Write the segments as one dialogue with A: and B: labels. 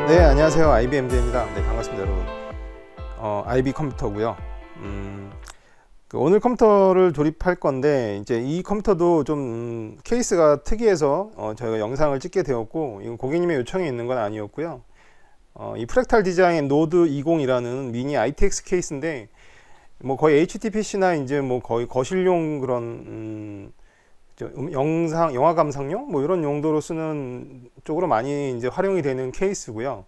A: 네, 안녕하세요. IBMD입니다. 네, 반갑습니다, 여러분. IB 컴퓨터고요. 오늘 컴퓨터를 조립할 건데, 이제 이 컴퓨터도 좀 케이스가 특이해서 저희가 영상을 찍게 되었고, 이건 고객님의 요청이 있는 건 아니었고요. 이 프랙탈 디자인 노드 20이라는 미니 ITX 케이스인데, 뭐 거의 HTPC나 이제 뭐 거의 거실용 그런 영화 감상용 뭐 이런 용도로 쓰는 쪽으로 많이 이제 활용이 되는 케이스고요.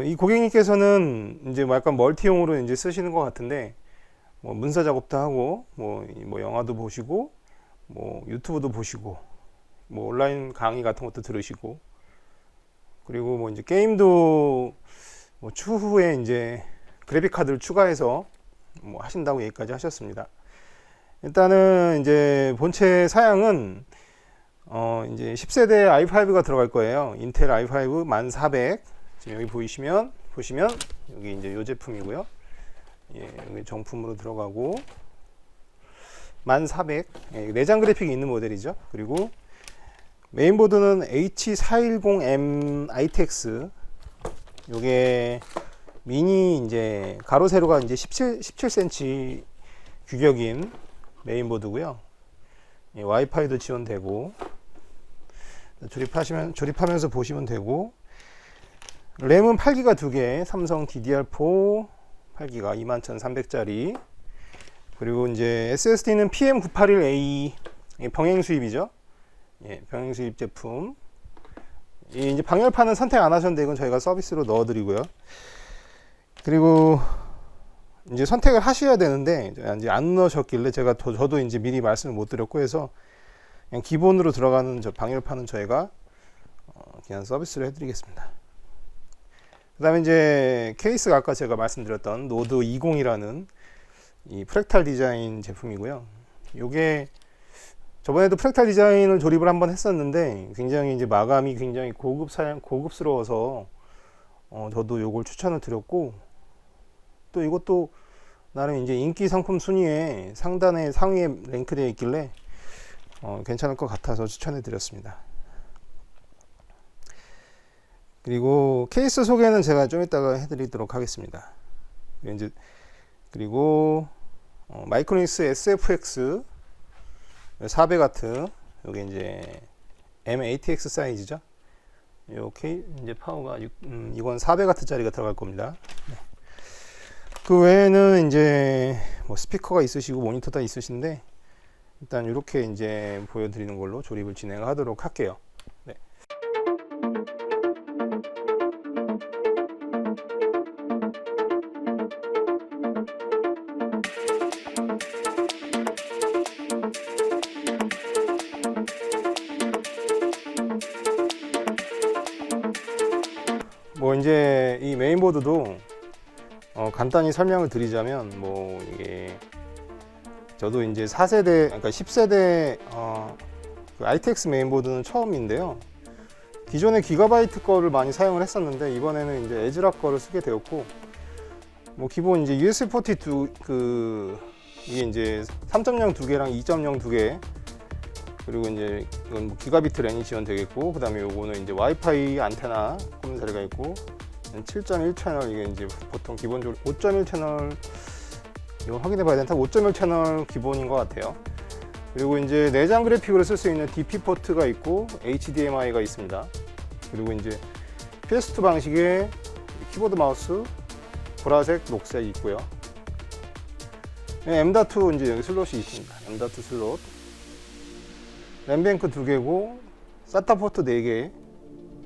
A: 이 고객님께서는 이제 뭐 약간 멀티용으로 이제 쓰시는 것 같은데, 뭐 문서 작업도 하고, 뭐 영화도 보시고, 뭐 유튜브도 보시고, 뭐 온라인 강의 같은 것도 들으시고, 그리고 뭐 이제 게임도 뭐 추후에 이제 그래픽 카드를 추가해서 뭐 하신다고 얘기까지 하셨습니다. 일단은 이제 본체 사양은 이제 10세대 i5가 들어갈 거예요. 인텔 i5 1400. 지금 여기 보시면 여기 이제 이 제품이고요. 예, 여기 정품으로 들어가고 1400. 예, 내장 그래픽이 있는 모델이죠. 그리고 메인보드는 H410M ITX. 요게 미니 이제 가로 세로가 이제 17cm 규격인 메인보드고요. 예, 와이파이도 지원되고 조립하면서 보시면 되고, 램은 8기가 2개, 삼성 DDR4 8기가 21,300짜리, 그리고 이제 SSD는 PM981A 병행 수입이죠. 예, 병행 수입 제품. 이제 방열판은 선택 안 하셨는데 이건 저희가 서비스로 넣어드리고요. 그리고 이제 선택을 하셔야 되는데 이제 안 넣으셨길래 저도 이제 미리 말씀을 못 드렸고 해서 그냥 기본으로 들어가는 방열판은 저희가 그냥 서비스로 해드리겠습니다. 그 다음에 이제 케이스가 아까 제가 말씀드렸던 노드 20이라는 이 프랙탈 디자인 제품이고요. 요게 저번에도 프랙탈 디자인을 조립을 한번 했었는데 굉장히 이제 마감이 굉장히 고급스러워서 저도 요걸 추천을 드렸고, 또 이것도 나름 이제 인기 상품 순위에 상단에 상위에 랭크되어 있길래 괜찮을 것 같아서 추천해 드렸습니다. 그리고 케이스 소개는 제가 좀 이따가 해드리도록 하겠습니다. 이제 그리고 마이크로닉스 SFX 400W, 요게 이제 M-ATX 사이즈죠. 요 이제 파워가 이건 400W짜리가 들어갈 겁니다. 네. 그 외에는 이제 뭐 스피커가 있으시고 모니터 다 있으신데, 일단 이렇게 이제 보여드리는 걸로 조립을 진행하도록 할게요. 네. 뭐 이제 이 메인보드도 간단히 설명을 드리자면, 뭐 이게 저도 이제 4세대, 그러니까 10세대 그 ITX 메인보드는 처음인데요. 기존에 기가바이트 거를 많이 사용을 했었는데 이번에는 이제 에즈락 거를 쓰게 되었고, 뭐 기본 이제 USB 포트 이게 이제 3.0 2개랑 2.0 2개, 그리고 이제 이건 뭐 기가비트 랜이 지원되겠고, 그 다음에 요거는 이제 와이파이 안테나 콤사리가 있고, 7.1 채널, 이게 이제 보통 기본적으로 5.1 채널, 이거 확인해 봐야 되는데 5.1 채널 기본인 것 같아요. 그리고 이제 내장 그래픽으로 쓸 수 있는 DP 포트가 있고 HDMI가 있습니다. 그리고 이제 PS2 방식의 키보드 마우스 보라색, 녹색 있고요. M.2 이제 여기 슬롯이 있습니다. M.2 슬롯. 램뱅크 2개고 SATA 포트 4개,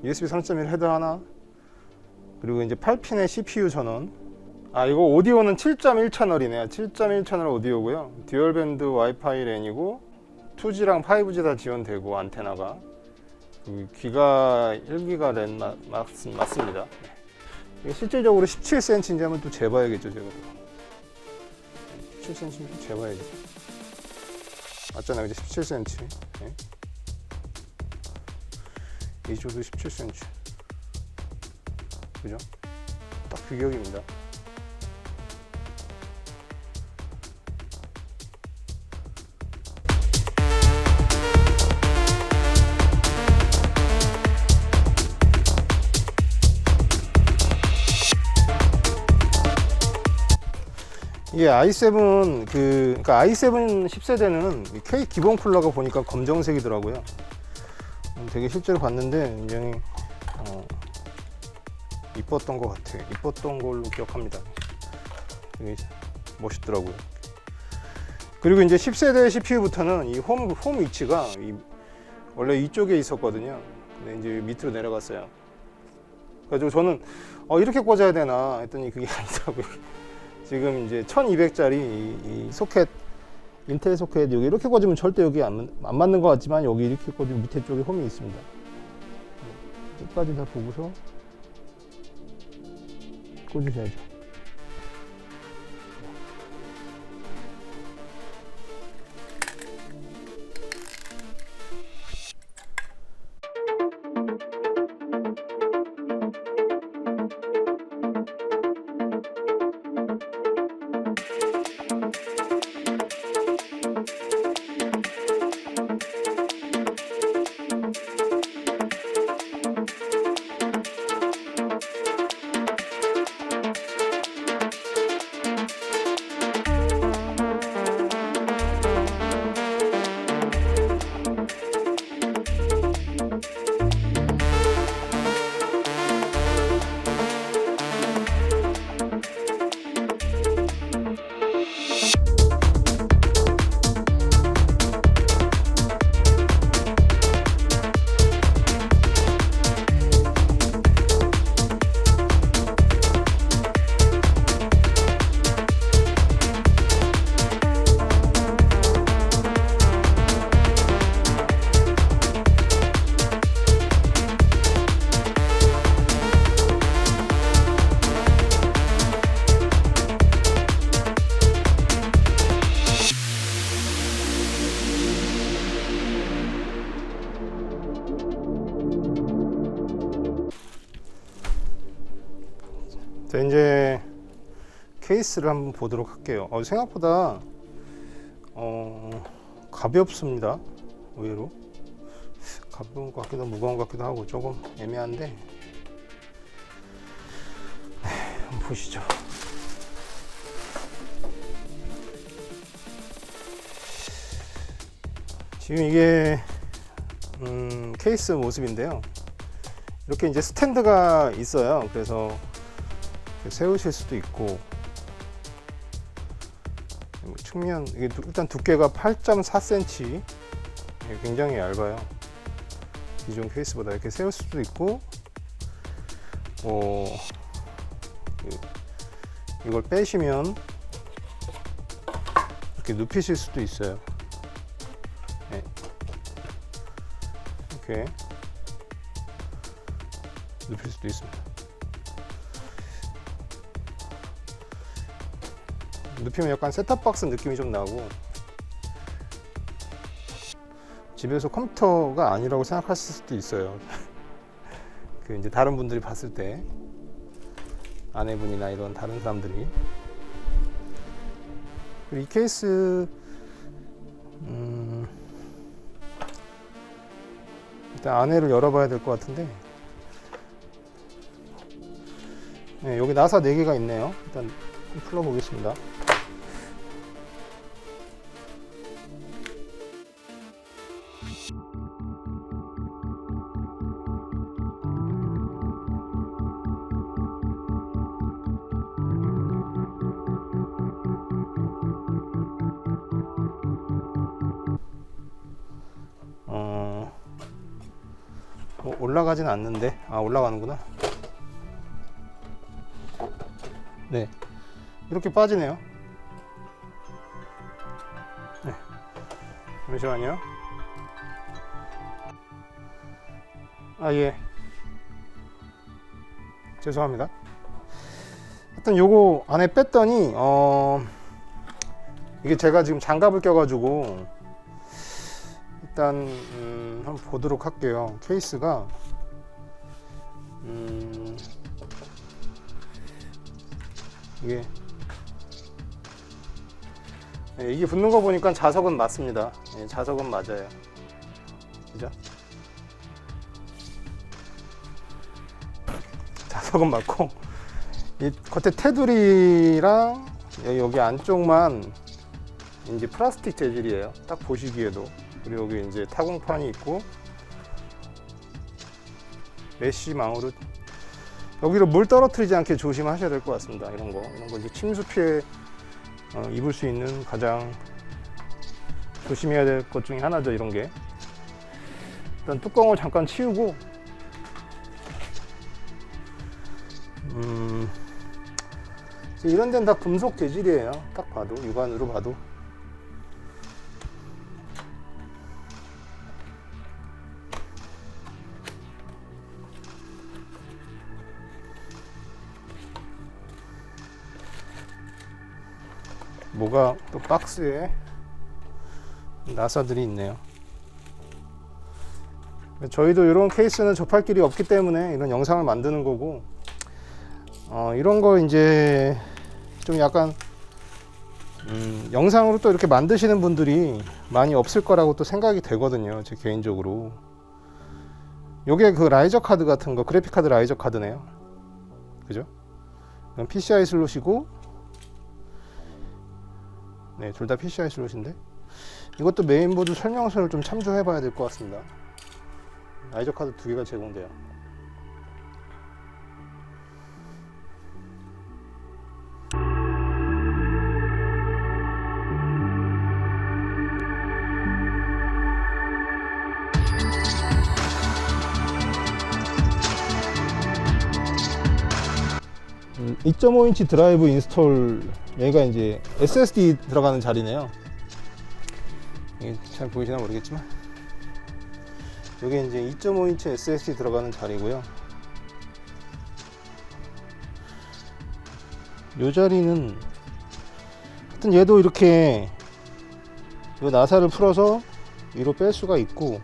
A: USB 3.1 헤더 하나, 그리고 이제 8핀의 CPU 전원. 이거 오디오는 7.1 채널이네요. 7.1 채널 오디오고요. 듀얼 밴드 와이파이 랜이고 2G랑 5G 다 지원되고, 안테나가 기가 1기가 랜 맞습니다. 네. 실질적으로 17cm인지 한번 또 재봐야겠죠, 제가. 17cm 재봐야죠. 맞잖아요, 이제 17cm. 네. 이 조도 17cm. 그죠? 딱 규격입니다. 이게 i7 그러니까 i7 10세대는 K 기본 쿨러가 보니까 검정색이더라고요. 되게 실제로 봤는데 굉장히 이뻤던 것 같아요. 이뻤던 걸로 기억합니다. 되게 멋있더라고요. 그리고 이제 10세대 CPU부터는 이 홈 위치가 원래 이쪽에 있었거든요. 근데 이제 밑으로 내려갔어요. 그래서 저는 이렇게 꽂아야 되나 했더니 그게 아니더라고요. 지금 이제 1200짜리 이 소켓, 인텔 소켓 여기 이렇게 꽂으면 절대 여기 안 맞는 것 같지만 여기 이렇게 꽂으면 밑에 쪽에 홈이 있습니다. 끝까지 다 보고서 꽂으셔야죠. 자, 이제 케이스를 한번 보도록 할게요. 생각보다 가볍습니다. 의외로 가벼운 것 같기도 하고 무거운 것 같기도 하고 조금 애매한데 한번 보시죠. 지금 이게 케이스 모습인데요. 이렇게 이제 스탠드가 있어요. 그래서 세우실 수도 있고, 측면 이게 일단 두께가 8.4cm, 굉장히 얇아요. 기존 케이스보다. 이렇게 세울 수도 있고, 이걸 빼시면 이렇게 눕히실 수도 있어요. 네. 이렇게 눕힐 수도 있습니다. 눕히면 약간 셋탑박스 느낌이 좀 나고, 집에서 컴퓨터가 아니라고 생각하실 수도 있어요. 그 이제 다른 분들이 봤을 때, 아내분이나 이런 다른 사람들이. 그리고 이 케이스 일단 안에를 열어봐야 될 것 같은데, 네, 여기 나사 4개가 있네요. 일단 풀어보겠습니다. 올라가진 않는데, 올라가는구나. 네, 이렇게 빠지네요. 네, 잠시만요. 예, 죄송합니다. 일단 요거 안에 뺐더니 이게 제가 지금 장갑을 껴가지고 일단 한번 보도록 할게요. 케이스가 이게 붙는 거 보니까 자석은 맞습니다. 자석은 맞아요. 그죠? 자석은 맞고, 이 겉에 테두리랑 여기 안쪽만 이제 플라스틱 재질이에요. 딱 보시기에도. 그리고 여기 이제 타공판이 있고 메쉬망으로 여기로 물 떨어뜨리지 않게 조심하셔야 될 것 같습니다. 이런 거 이제 침수 피해 입을 수 있는 가장 조심해야 될 것 중에 하나죠. 이런 게 일단 뚜껑을 잠깐 치우고 이런 데는 다 금속 재질이에요. 딱 봐도 육안으로 봐도. 뭐가 또 박스에 나사들이 있네요. 저희도 이런 케이스는 접할 길이 없기 때문에 이런 영상을 만드는 거고, 이런 거 이제 좀 약간 영상으로 또 이렇게 만드시는 분들이 많이 없을 거라고 또 생각이 되거든요. 제 개인적으로. 요게 그 라이저 카드 같은 거, 그래픽 카드 라이저 카드네요. 그죠? 이건 PCI 슬롯이고, 네, 둘 다 PCI 슬롯인데 이것도 메인보드 설명서를 좀 참조해 봐야 될 것 같습니다. 라이저 카드 2개가 제공돼요. 음, 2.5인치 드라이브 인스톨, 여기가 이제 SSD 들어가는 자리네요. 이게 잘 보이시나 모르겠지만 여기 이제 2.5인치 SSD 들어가는 자리고요. 이 자리는 하여튼 얘도 이렇게 이 나사를 풀어서 위로 뺄 수가 있고,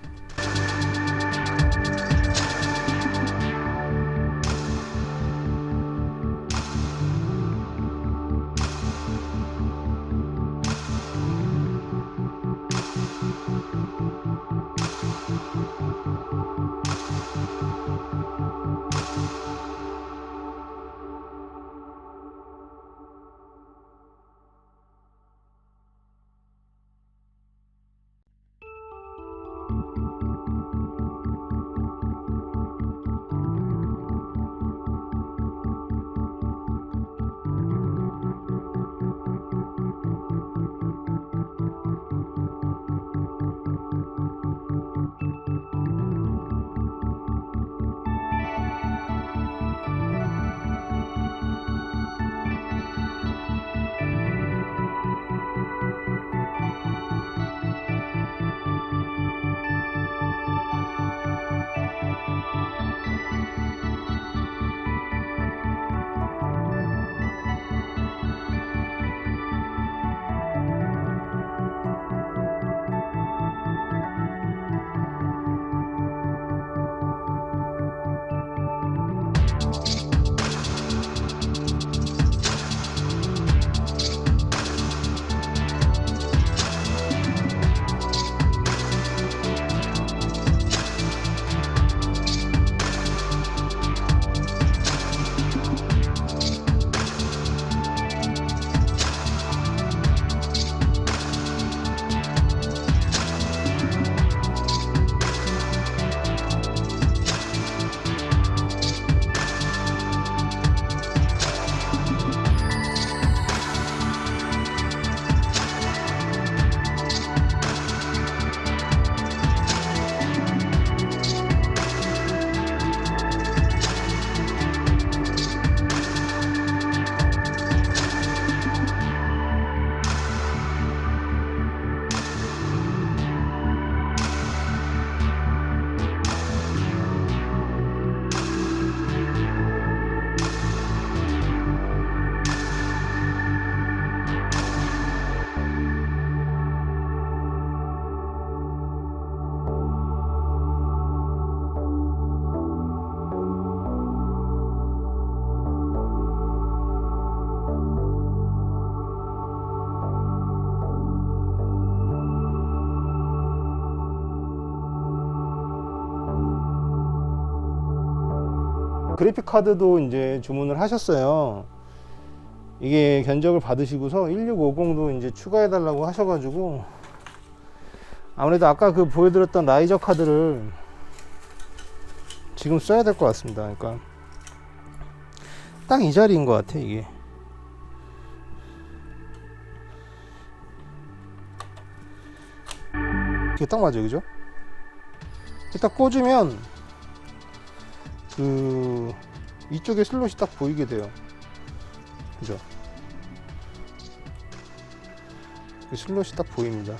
A: 그래픽 카드도 이제 주문을 하셨어요. 이게 견적을 받으시고서 1650도 이제 추가해 달라고 하셔가지고 아무래도 아까 그 보여드렸던 라이저 카드를 지금 써야 될 것 같습니다. 그러니까 딱 이 자리인 것 같아. 이게 이게 딱 맞아요, 그죠? 이렇게 딱 꽂으면 그 이쪽에 슬롯이 딱 보이게 돼요, 그죠? 그 슬롯이 딱 보입니다.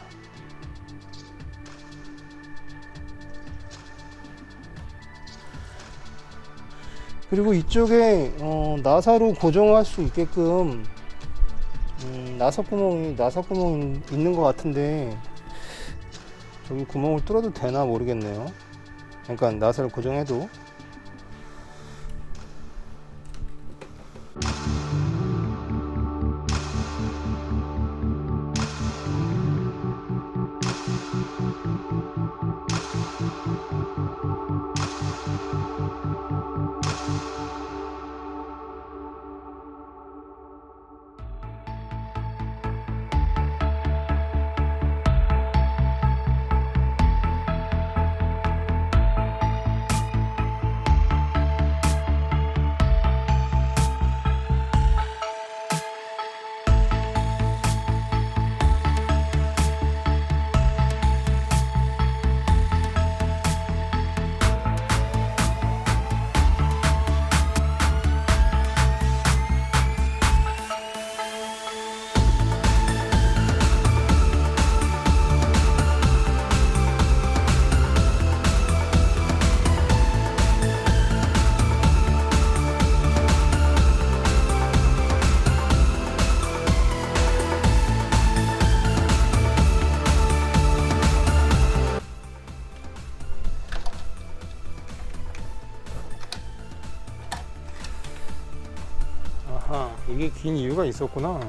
A: 그리고 이쪽에 나사로 고정할 수 있게끔 나사 구멍이 있는 것 같은데 저기 구멍을 뚫어도 되나 모르겠네요. 그러니까 나사를 고정해도 이게 긴 이유가 있었구나.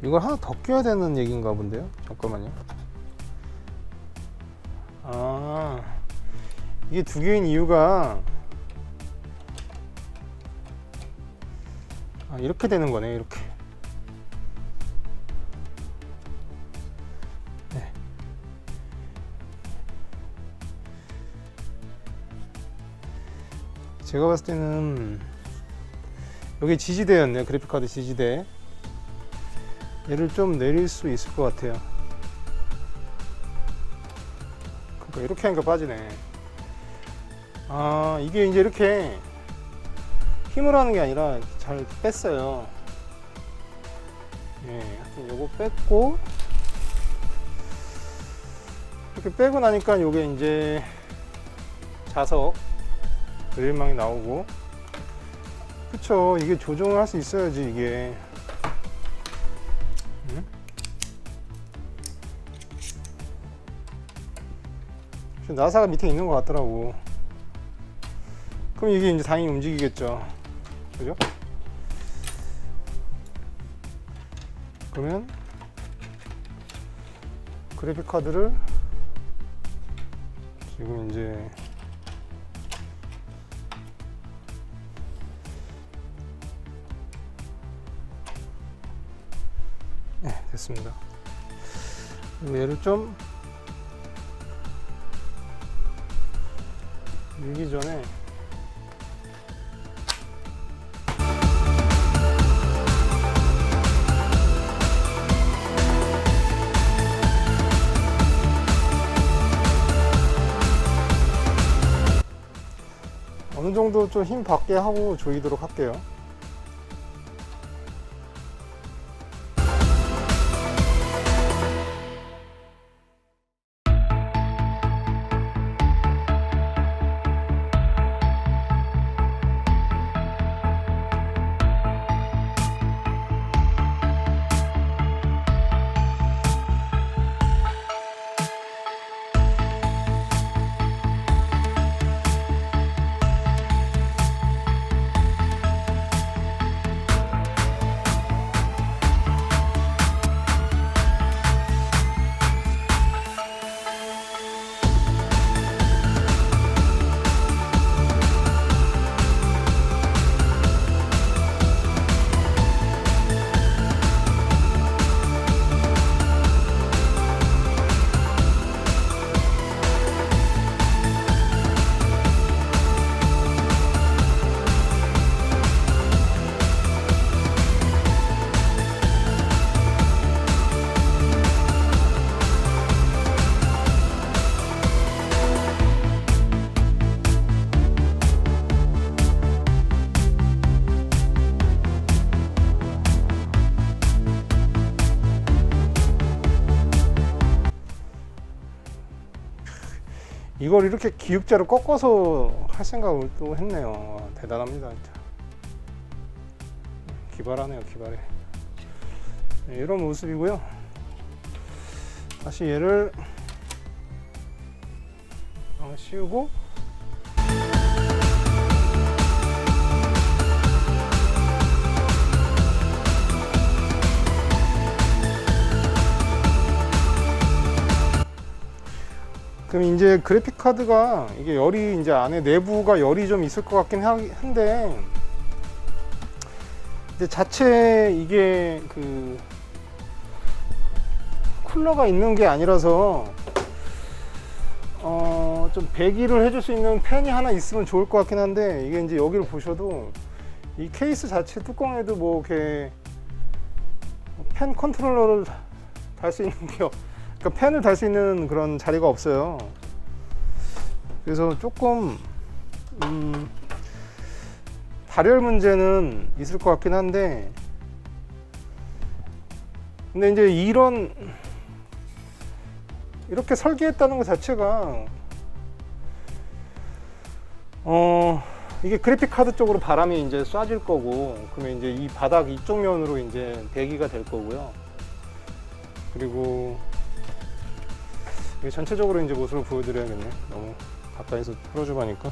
A: 이걸 하나 더 껴야 되는 얘기인가 본데요. 잠깐만요. 이게 두 개인 이유가 이렇게 되는 거네. 이렇게. 네. 제가 봤을 때는 여기 지지대였네요. 그래픽카드 지지대. 얘를 좀 내릴 수 있을 것 같아요. 그러니까 이렇게 하니까 빠지네. 이게 이제 이렇게 힘을 하는 게 아니라 잘 뺐어요. 예, 하여튼 요거 뺐고, 이렇게 빼고 나니까 요게 이제 자석 그릴망이 나오고, 그쵸. 이게 조정을 할 수 있어야지, 이게. 응? 나사가 밑에 있는 것 같더라고. 그럼 이게 이제 당연히 움직이겠죠. 그죠? 그러면 그래픽 카드를 지금 이제 네, 됐습니다. 그리고 얘를 좀 밀기 전에 어느 정도 좀 힘 받게 하고 조이도록 할게요. 이걸 이렇게 기역자로 꺾어서 할 생각을 또 했네요. 와, 대단합니다 진짜. 기발하네요, 기발해. 네, 이런 모습이고요. 다시 얘를 씌우고, 그럼 이제 그래픽 카드가 이게 열이 이제 안에 내부가 열이 좀 있을 것 같긴 한데, 근데 자체 이게 그 쿨러가 있는 게 아니라서 좀 배기를 해줄 수 있는 팬이 하나 있으면 좋을 것 같긴 한데, 이게 이제 여기를 보셔도 이 케이스 자체 뚜껑에도 뭐 이렇게 팬 컨트롤러를 달 수 있는 게, 그러니까 팬을 달 수 있는 그런 자리가 없어요. 그래서 조금 발열 문제는 있을 것 같긴 한데, 근데 이제 이렇게 설계했다는 것 자체가 이게 그래픽 카드 쪽으로 바람이 이제 쏴질 거고, 그러면 이제 이 바닥 이쪽 면으로 이제 배기가 될 거고요. 그리고 이게 전체적으로 이제 모습을 보여드려야겠네. 너무 가까이서 풀어주고 하니까.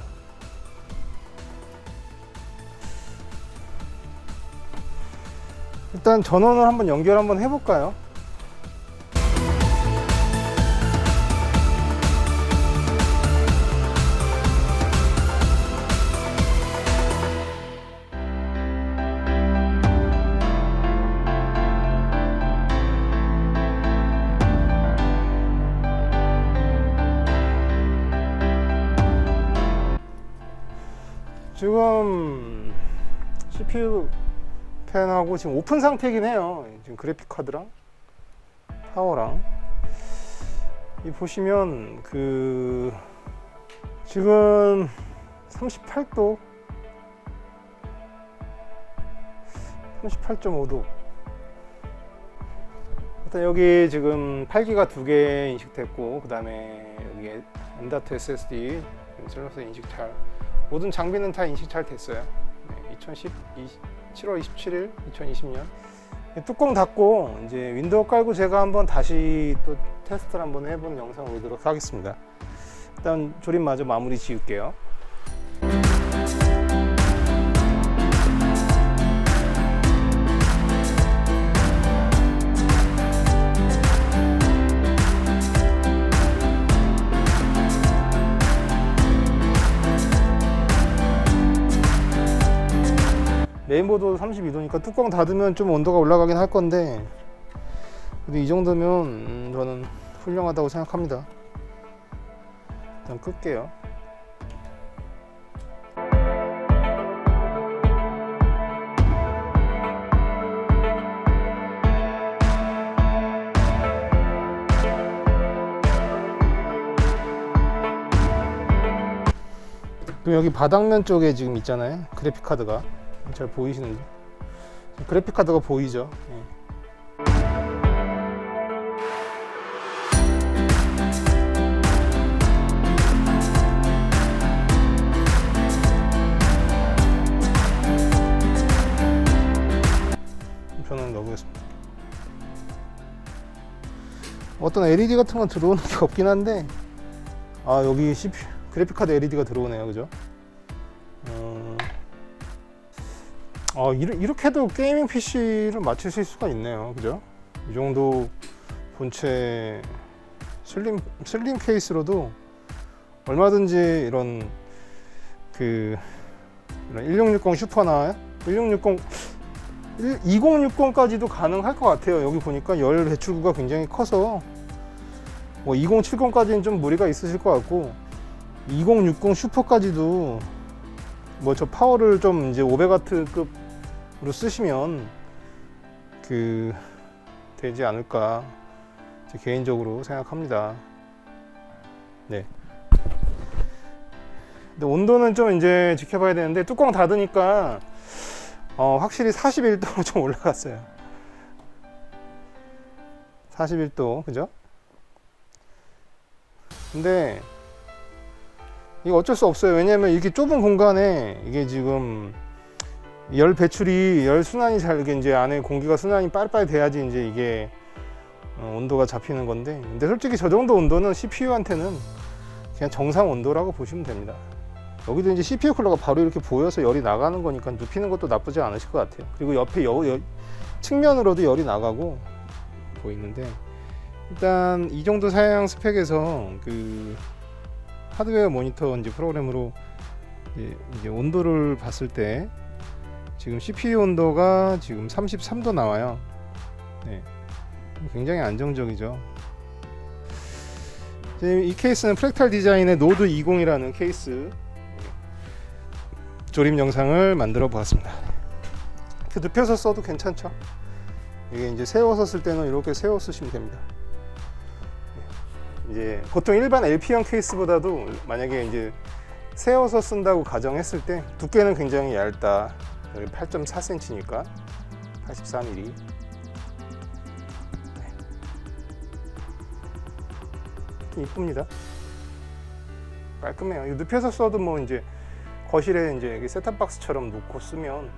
A: 일단 전원을 한번 연결 한번 해볼까요? 지금 CPU 팬하고 지금 오픈 상태이긴 해요. 지금 그래픽 카드랑 파워랑 이 보시면 그 지금 38도 38.5도. 일단 여기 지금 8기가 2개 인식됐고, 그 다음에 여기 M.2 SSD 셀러스 인식 잘, 모든 장비는 다 인식 잘 됐어요. 네, 7월 27일 2020년 뚜껑 닫고 이제 윈도우 깔고 제가 한번 다시 또 테스트를 한번 해본 영상 올리도록 하겠습니다. 일단 조립 마저 마무리 지을게요. 메인보드 32도니까 뚜껑 닫으면 좀 온도가 올라가긴 할 건데, 근데 이 정도면 저는 훌륭하다고 생각합니다. 일단 끌게요. 그럼 여기 바닥면 쪽에 지금 있잖아요, 그래픽 카드가. 잘 보이시는지? 그래픽 카드가 보이죠? 예. 저는 넣어보겠습니다. 어떤 LED 같은 건 들어오는 게 없긴 한데, 아, 여기 CPU 그래픽 카드 LED가 들어오네요, 그죠? 이렇게 해도 게이밍 PC를 맞추실 수가 있네요, 그죠? 이 정도 본체 슬림 케이스로도 얼마든지 이런 1660 슈퍼나 2060까지도 가능할 것 같아요. 여기 보니까 열 배출구가 굉장히 커서 뭐 2070까지는 좀 무리가 있으실 것 같고, 2060 슈퍼까지도 뭐 저 파워를 좀 이제 500W급으로 쓰시면 되지 않을까 개인적으로 생각합니다. 네. 근데 온도는 좀 이제 지켜봐야 되는데, 뚜껑 닫으니까 확실히 41도로 좀 올라갔어요. 41도, 그죠? 근데 이거 어쩔 수 없어요. 왜냐면 이렇게 좁은 공간에 이게 지금 열 배출이, 열 순환이 잘, 이게 이제 안에 공기가 순환이 빨리빨리 돼야지 이제 이게 온도가 잡히는 건데, 근데 솔직히 저 정도 온도는 CPU한테는 그냥 정상 온도라고 보시면 됩니다. 여기도 이제 CPU 쿨러가 바로 이렇게 보여서 열이 나가는 거니까 눕히는 것도 나쁘지 않으실 것 같아요. 그리고 옆에 측면으로도 열이 나가고 보이는데, 일단 이 정도 사양 스펙에서 그 하드웨어 모니터 이제 프로그램으로 이제 온도를 봤을 때 지금 CPU 온도가 지금 33도 나와요. 네. 굉장히 안정적이죠. 이 케이스는 프랙탈 디자인의 노드 20이라는 케이스 조립 영상을 만들어 보았습니다. 눕혀서 써도 괜찮죠. 이게 이제 세워서 쓸 때는 이렇게 세워 쓰시면 됩니다. 이제 보통 일반 LP형 케이스보다도 만약에 이제 세워서 쓴다고 가정했을 때 두께는 굉장히 얇다. 8.4cm니까 84mm. 이쁩니다. 깔끔해요. 이거 눕혀서 써도 뭐 이제 거실에 이제 셋탑박스처럼 놓고 쓰면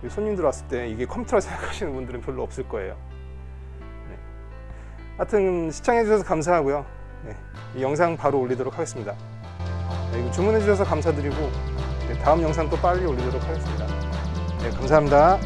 A: 손님들 왔을 때 이게 컴퓨터라 생각하시는 분들은 별로 없을 거예요. 네. 하여튼 시청해 주셔서 감사하고요. 네. 이 영상 바로 올리도록 하겠습니다. 네, 이거 주문해 주셔서 감사드리고, 네, 다음 영상 또 빨리 올리도록 하겠습니다. 네, 감사합니다.